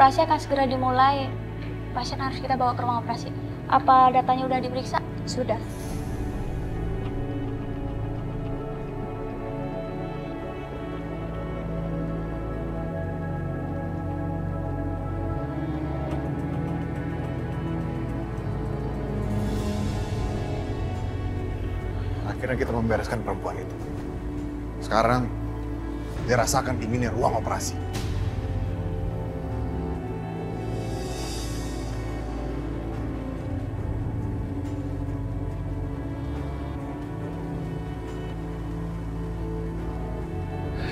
operasi akan segera dimulai. Pasien harus kita bawa ke ruang operasi. Apa datanya udah diperiksa? Sudah. Akhirnya kita membereskan perempuan itu. Sekarang, dia rasakan dinginnya ruang operasi.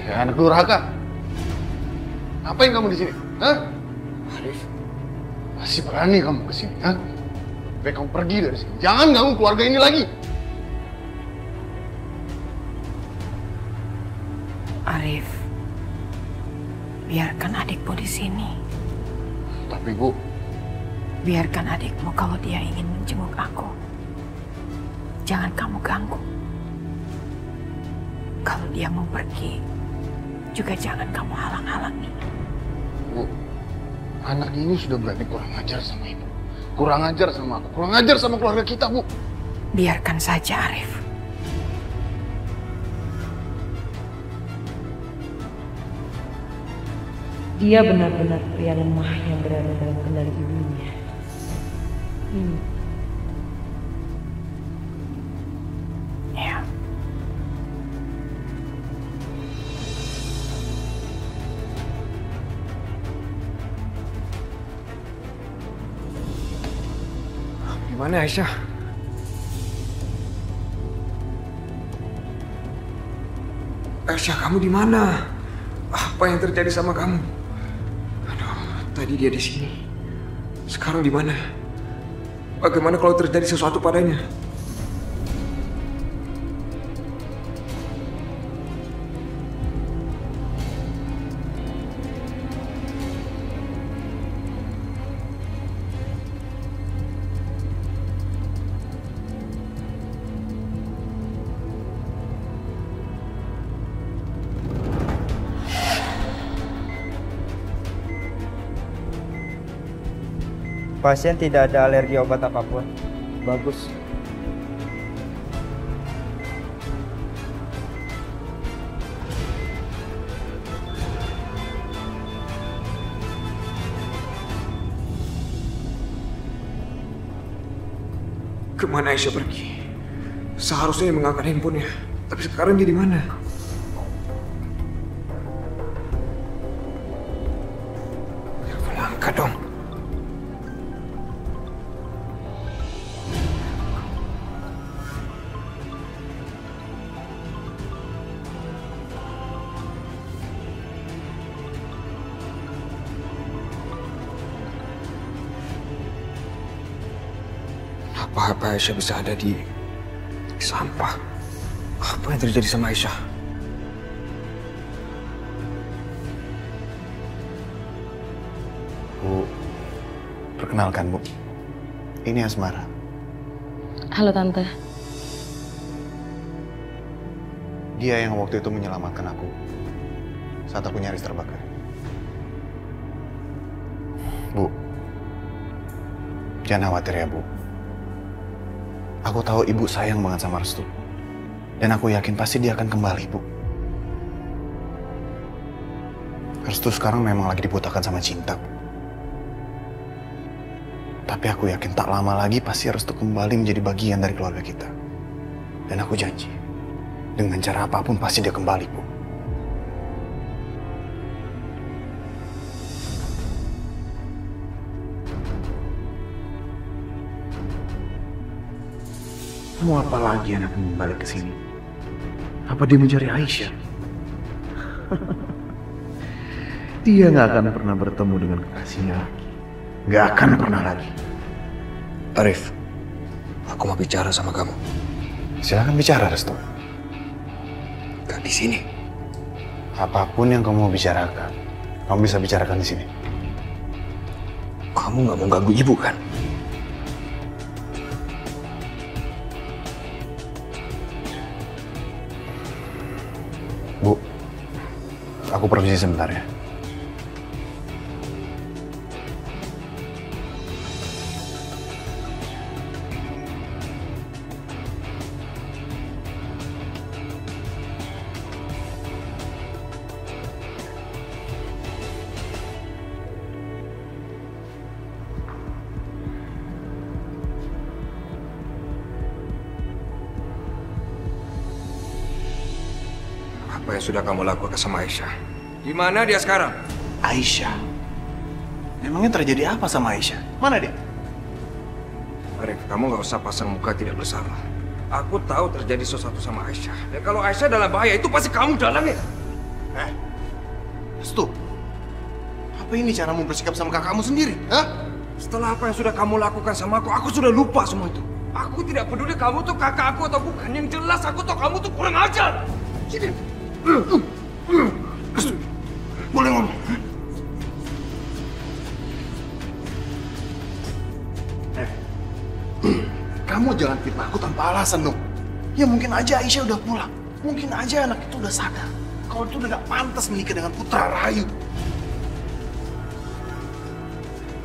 Ya anak durhaka. Ngapain kamu di sini? Hah? Arif, Masih berani kamu ke sini, hah? Baik kamu pergi dari sini. Jangan ganggu keluarga ini lagi. Arif, biarkan adikmu di sini. Tapi Bu, Biarkan adikmu kalau dia ingin menjenguk aku. Jangan kamu ganggu. Kalau dia mau pergi, juga jangan kamu halang-halangi. Bu, anak ini sudah berani kurang ajar sama ibu. Kurang ajar sama aku, kurang ajar sama keluarga kita, Bu. Biarkan saja, Arif. Dia benar-benar pria lemah yang berada dalam kendali ibunya. Ya. Gimana Aisyah? Aisyah, kamu di mana? Apa yang terjadi sama kamu? Aduh, tadi dia di sini. Sekarang di mana? Bagaimana kalau terjadi sesuatu padanya? Pasien tidak ada alergi obat apapun. Bagus. Kemana Aisyah pergi? Seharusnya yang mengangkat handphonenya. Tapi sekarang dia di mana? Telepon angkat dong. Apa Aisyah bisa ada di sampah? Apa yang terjadi sama Aisyah? Bu, perkenalkan Bu, ini Asmara. Halo Tante. Dia yang waktu itu menyelamatkan aku saat aku nyaris terbakar. Bu, jangan khawatir ya Bu. Aku tahu Ibu sayang banget sama Restu. Dan aku yakin pasti dia akan kembali, Bu. Restu sekarang memang lagi dibutakan sama cinta, Bu. Tapi aku yakin tak lama lagi pasti Restu kembali menjadi bagian dari keluarga kita. Dan aku janji, dengan cara apapun pasti dia kembali, Bu. Mau apa lagi anakmu balik ke sini? Apa dia mencari Aisyah? Dia nggak akan pernah bertemu dengan kekasihnya lagi. Nggak akan pernah lagi. Arif, aku mau bicara sama kamu. Silakan bicara, Restu. Gak di sini. Apapun yang kamu mau bicarakan, kamu bisa bicarakan di sini. Kamu nggak mau ganggu ibu kan? Bu, aku permisi sebentar ya. Apa yang sudah kamu lakukan sama Aisyah? Di mana dia sekarang? Aisyah? Memangnya terjadi apa sama Aisyah? Mana dia? Arif, kamu nggak usah pasang muka tidak bersalah. Aku tahu terjadi sesuatu sama Aisyah. Dan kalau Aisyah dalam bahaya, itu pasti kamu dalangnya. Restu, apa ini caramu bersikap sama kakakmu sendiri? Hah? Setelah apa yang sudah kamu lakukan sama aku sudah lupa semua itu. Aku tidak peduli kamu tuh kakak aku atau bukan. Yang jelas aku tahu kamu tuh kurang ajar. Sini. Boleh ngomong? Kamu jangan fitnah aku tanpa alasan dong. Ya mungkin aja Aisyah udah pulang. Mungkin aja anak itu udah sadar kalau itu udah gak pantas menikah dengan putra Rahayu.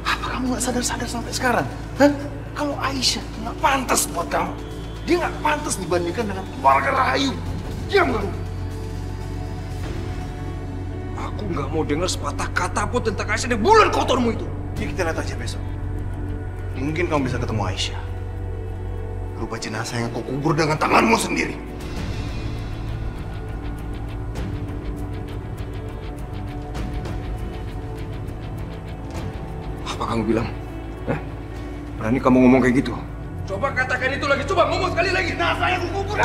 Apa kamu gak sadar-sadar sampai sekarang? Hah? Kalau Aisyah gak pantas buat kamu. Dia gak pantas dibandingkan dengan keluarga Rahayu. Diam kamu. Aku nggak mau dengar sepatah kata pun tentang Aisyah di bulan kotormu itu. Ya kita lihat aja besok. Mungkin kamu bisa ketemu Aisyah. Rupa jenazah yang kau kubur dengan tanganmu sendiri. Apa kamu bilang? Berani kamu ngomong kayak gitu? Coba katakan itu lagi, coba ngomong sekali lagi. Jenazah yang kau kubur.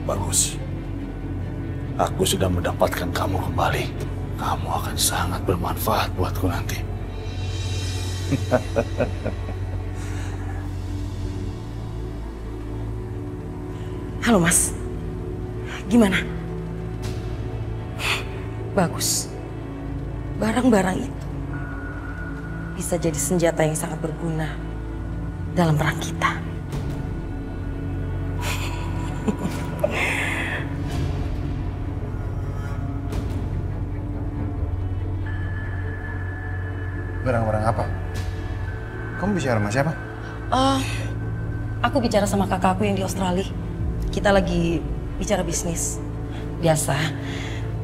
Bagus. Aku sudah mendapatkan kamu kembali. Kamu akan sangat bermanfaat buatku nanti. Halo Mas, gimana? Bagus. Barang-barang itu bisa jadi senjata yang sangat berguna dalam perang kita. Barang-barang apa? Kamu bicara sama siapa? Aku bicara sama kakakku yang di Australia. Kita lagi bicara bisnis. Biasa,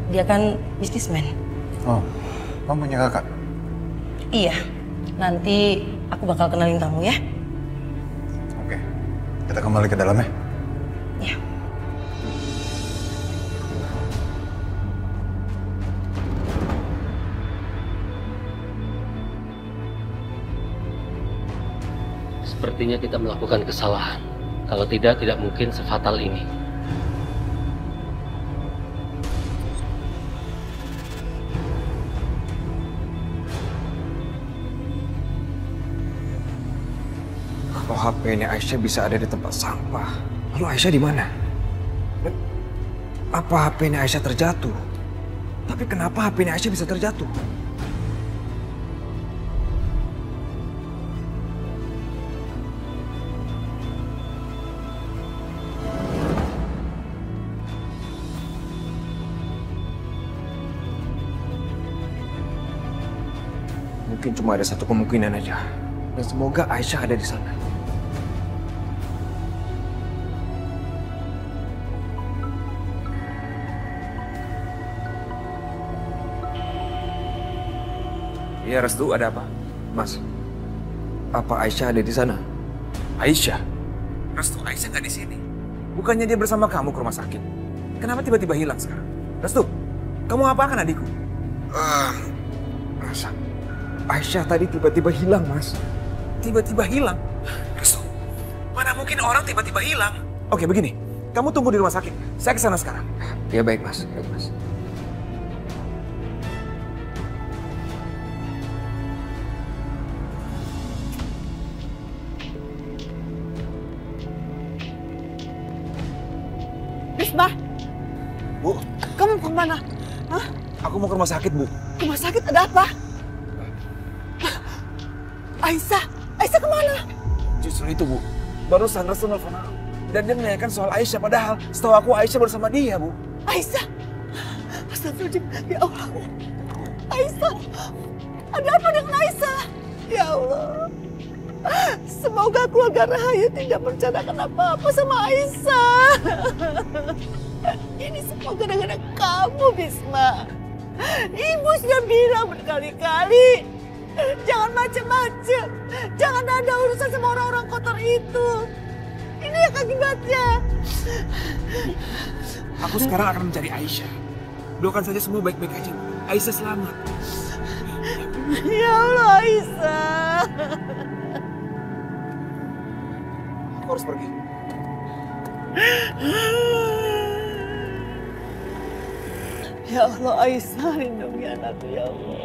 dia kan bisnismen. Oh, kamu punya kakak? Iya, nanti aku bakal kenalin kamu ya. Oke, kita kembali ke dalam ya. Ya. Sepertinya kita melakukan kesalahan. Kalau tidak mungkin sefatal ini. Kalau HP-nya Aisyah bisa ada di tempat sampah, lalu Aisyah di mana? Dan apa HP-nya Aisyah terjatuh? Tapi kenapa HP-nya Aisyah bisa terjatuh? Mungkin cuma ada satu kemungkinan aja. Dan semoga Aisyah ada di sana. Iya, Restu, ada apa? Mas, apa Aisyah ada di sana? Aisyah? Restu, Aisyah nggak di sini. Bukannya dia bersama kamu ke rumah sakit. Kenapa tiba-tiba hilang sekarang? Restu, kamu apakan adikku? Masa? Aisyah tadi tiba-tiba hilang, Mas. Tiba-tiba hilang? Restu, mana mungkin orang tiba-tiba hilang? Oke, begini. Kamu tunggu di rumah sakit. Saya ke sana sekarang. Ya, baik, Mas. Baik, Mas. Misbah, Bu, kamu kemana? Hah? aku mau ke rumah sakit, Bu. Rumah sakit ada apa? Aisyah kemana? Justru itu, Bu. Barusan Restu nelfon aku. Dan dia menanyakan soal Aisyah, padahal setahu aku Aisyah bersama dia, Bu. Aisyah? Astagfirullahaladzim, ya Allah. Aisyah. Ada apa dengan Aisyah? Ya Allah. Semoga keluarga Rahayu tidak merencanakan apa-apa sama Aisyah. Ini semua gara-gara kamu, Bisma. Ibu sudah bilang berkali-kali, jangan macam-macam. Jangan ada urusan sama orang-orang kotor itu. Ini akibatnya. Aku sekarang akan mencari Aisyah. Doakan saja semua baik-baik aja. Aisyah selamat. Ya Allah, Aisyah. Aku harus pergi. Ya Allah, Aisyah, lindungi anakku ya Allah.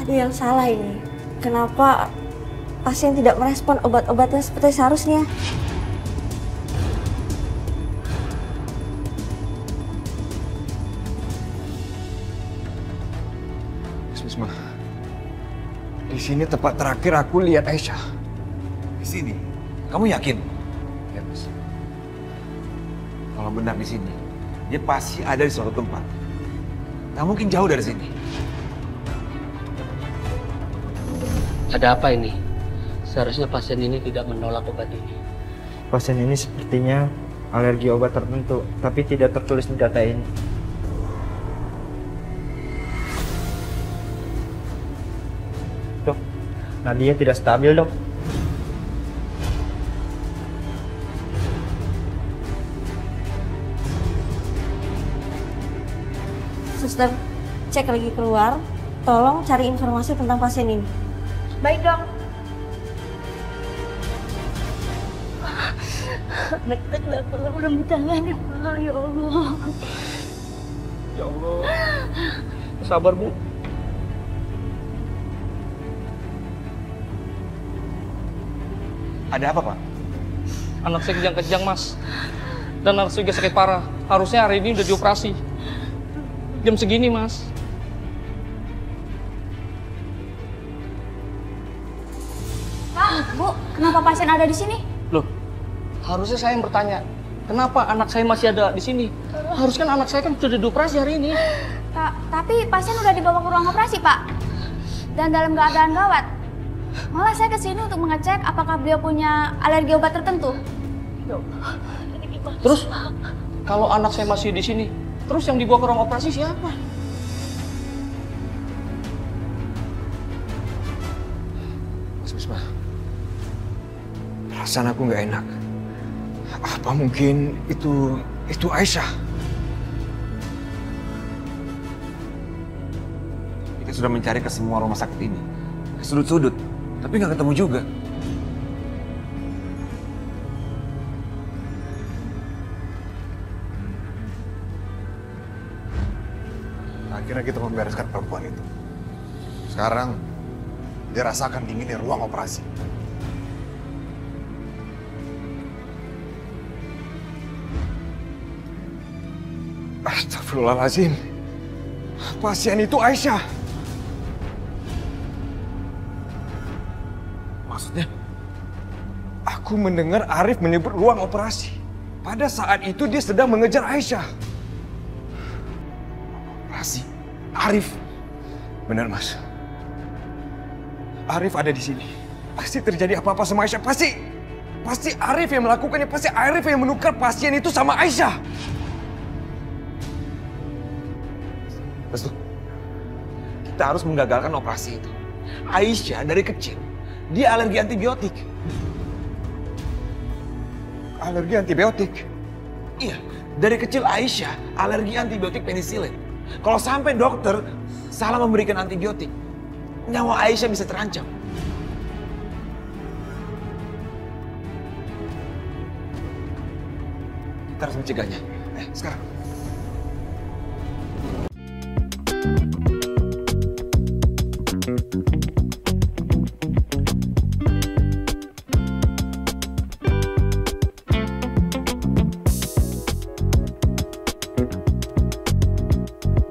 Ada yang salah ini. Kenapa pasien tidak merespon obat-obatnya seperti seharusnya? Bisma, di sini tempat terakhir aku lihat Aisyah. Di sini? Kamu yakin? Ya, Mas. Kalau benar di sini, dia pasti ada di suatu tempat. Nggak mungkin jauh dari sini. Ada apa ini? Seharusnya pasien ini tidak menolak obat ini. Pasien ini sepertinya alergi obat tertentu, tapi tidak tertulis di data ini. Dok, Nadia tidak stabil, Dok. Suster, cek lagi keluar. Tolong cari informasi tentang pasien ini. Baik, Dok. Anak kita kenapa udah ditangani, Pak? Ya Allah. Ya Allah. Sabar, Bu. Ada apa, Pak? Anak saya kejang-kejang, Mas. Dan anak saya juga sakit parah. Harusnya hari ini udah dioperasi. Jam segini, Mas. Pak, Bu, kenapa pasien ada di sini? Loh, harusnya saya yang bertanya. Kenapa anak saya masih ada di sini? Harusnya kan anak saya kan sudah dioperasi hari ini. Pak, tapi pasien udah dibawa ke ruang operasi, Pak. Dan dalam keadaan gawat. Malah saya kesini untuk mengecek apakah beliau punya alergi obat tertentu. Terus, kalau anak saya masih di sini, terus yang dibawa ke ruang operasi siapa? Mas Bisma, perasaan aku nggak enak. Apa mungkin itu Aisyah? Kita sudah mencari ke semua rumah sakit ini. Ke sudut-sudut. Tapi nggak ketemu juga. Akhirnya kita membereskan perempuan itu. Sekarang, dia rasakan dingin di ruang operasi. Astagfirullahaladzim. Pasien itu Aisyah. Maksudnya, aku mendengar Arif menyebut ruang operasi. Pada saat itu dia sedang mengejar Aisyah. Operasi? Arif? Benar, Mas. Arif ada di sini. Pasti terjadi apa-apa sama Aisyah. Pasti Arif yang melakukannya. Pasti Arif yang menukar pasien itu sama Aisyah. Restu, kita harus menggagalkan operasi itu. Aisyah dari kecil, dia alergi antibiotik. Alergi antibiotik? Iya, dari kecil Aisyah alergi antibiotik penisilin. Kalau sampai dokter salah memberikan antibiotik, nyawa Aisyah bisa terancam. Kita harus mencegahnya. Sekarang.